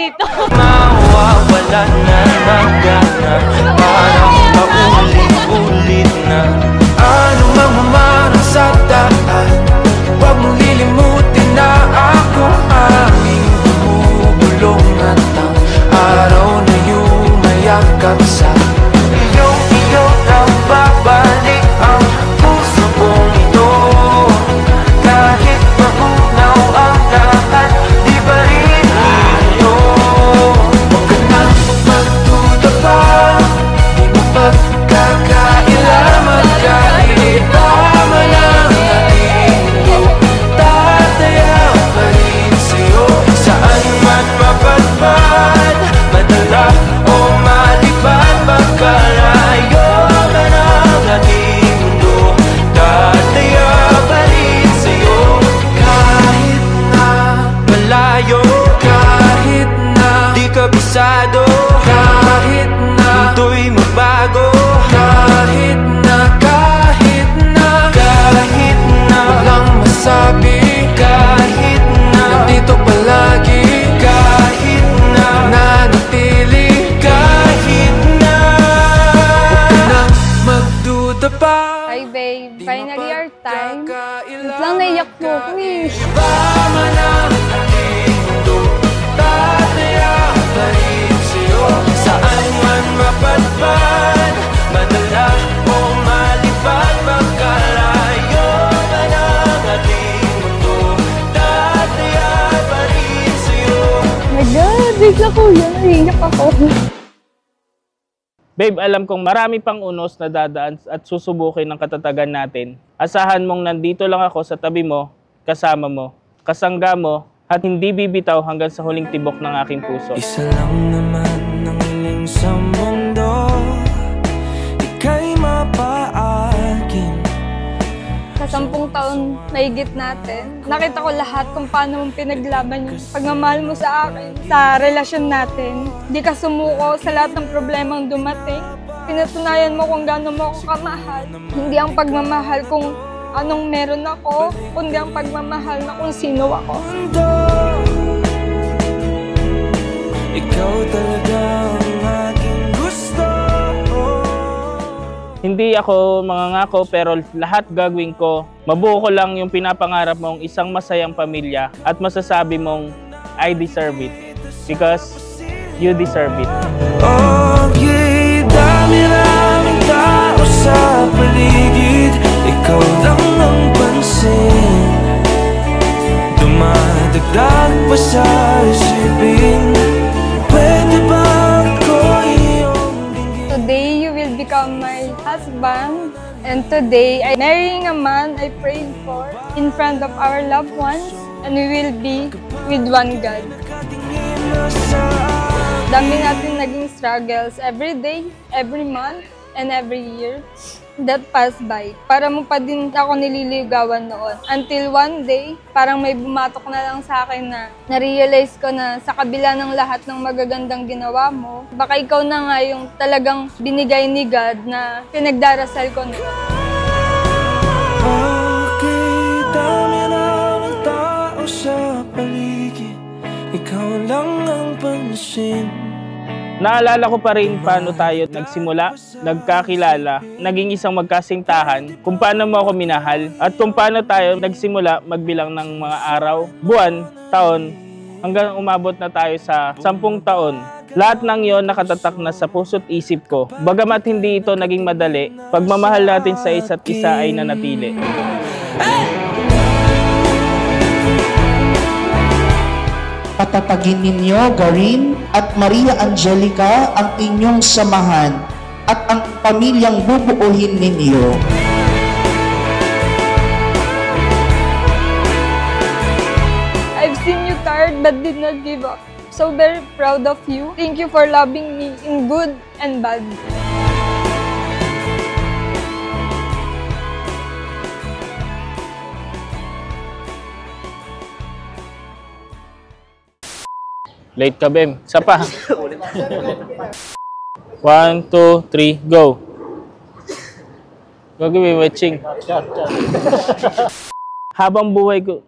dito. Mawawala na ng gana, parang paulit-ulit na. Ano mang mamarang sa daan, huwag mong lilimutin na ako aming bumubulong at ang araw na yumayakap sa iyo nang babalik ang puso kong ito. Kahit magunaw ang lahat, di ba rin iyo? Huwag ka na magduda pa, di mo pagkakaila magkaiba man ang ating mundo. Tataya pa rin sa'yo, saan man mapadpad, madala o malipad, pagkalayo man ang ating mundo. Tataya pa rin sa'yo, kahit na malayo, kahit na di kabisado, kahit na mundo'y magbago, kahit na walang masabi, kahit na nandito palagi, kahit na nanatili, kahit na huwag ka na magduda pa. Hi babe, finally our time. Wait lang, naiyak mo ko eh. Iba man ang ating mundo, tataya pa rin sa'yo, saan man mapadpad, madala o malipad, magkalayo man ang ating mundo. Tataya pa rin sa'yo. Oh my God, bigla kuya, naiyak ako. Babe, alam kong marami pang unos na dadaan at susubukin ng katatagan natin. Asahan mong nandito lang ako sa tabi mo, kasama mo, kasangga mo, at hindi bibitaw hanggang sa huling tibok ng aking puso. Isa lang naman ang hiling sa mundo, ika'y mapaakin. Sa 10 taon na higit natin, nakita ko lahat kung paano mong pinaglaban yung pagmamahal mo sa akin, sa relasyon natin. Di ka sumuko sa lahat ng problemang dumating. Pinatunayan mo kung gaano mo ako kamahal. Hindi ang pagmamahal kung anong meron ako, kundi ang pagmamahal na kung sino ako. Ikaw talaga ang aking gusto. Hindi ako mangangako pero lahat gagawin ko. Mabuo ko lang yung pinapangarap mong isang masayang pamilya at masasabi mong I deserve it because you deserve it. Okay, dami-raming tao sa paligid, ikaw lang ang pansin. Dumadagdag pa sa isipin, pwede ba ako iyong dinggin? Today, you will become my husband. And today, I'm marrying a man I prayed for in front of our loved ones. And we will be with one God. Dami natin naging struggles every day, every month, and every year that passed by. Para mo pa din ako nililigawan noon. Until one day, parang may bumatok na lang sa akin na na-realize ko na sa kabila ng lahat ng magagandang ginawa mo, baka ikaw na nga yung talagang binigay ni God na pinagdarasal ko na. Okay, dami ng tao sa paligid, ikaw lang ang pansin. Naalala ko pa rin paano tayo nagsimula, nagkakilala, naging isang magkasintahan, kung paano mo ako minahal, at kung paano tayo nagsimula magbilang ng mga araw, buwan, taon, hanggang umabot na tayo sa 10 taon. Lahat ng yon nakatatak na sa puso't isip ko. Bagamat hindi ito naging madali, pagmamahal natin sa isa't isa ay nanatili. Patatagin ninyo, Garin at Maria Angelica, ang inyong samahan at ang pamilyang bubuuhin ninyo. I've seen you tired but did not give up. So very proud of you. Thank you for loving me in good and bad. Late ka, Bem. Isa pa. 1, 2, 3, go. Gagawin, watching. Habang buhay ko...